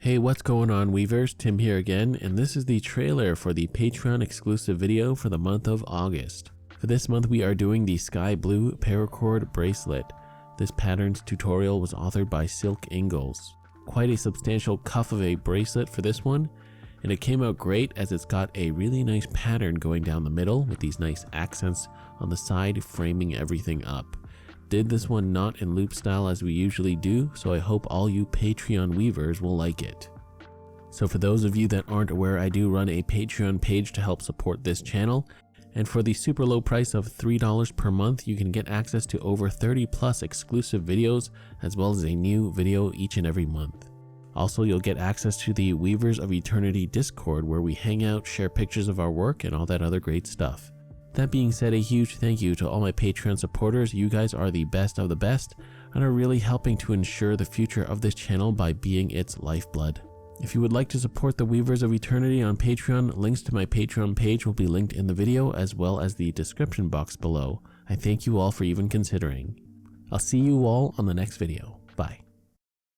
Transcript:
Hey, what's going on, Weavers? Tim here again, and this is the trailer for the Patreon exclusive video for the month of August. For this month, we are doing the Skyblue Paracord bracelet. This pattern's tutorial was authored by Silk Ingalls. Quite a substantial cuff of a bracelet for this one, and it came out great as it's got a really nice pattern going down the middle with these nice accents on the side framing everything up. Did this one not in loop style as we usually do, so I hope all you Patreon weavers will like it. So for those of you that aren't aware, I do run a Patreon page to help support this channel, and for the super low price of $3 per month, you can get access to over 30 plus exclusive videos, as well as a new video each and every month. Also, you'll get access to the Weavers of Eternity Discord, where we hang out, share pictures of our work, and all that other great stuff. That being said, a huge thank you to all my Patreon supporters. You guys are the best of the best and are really helping to ensure the future of this channel by being its lifeblood. If you would like to support the Weavers of Eternity on Patreon, links to my Patreon page will be linked in the video as well as the description box below. I thank you all for even considering. I'll see you all on the next video. Bye.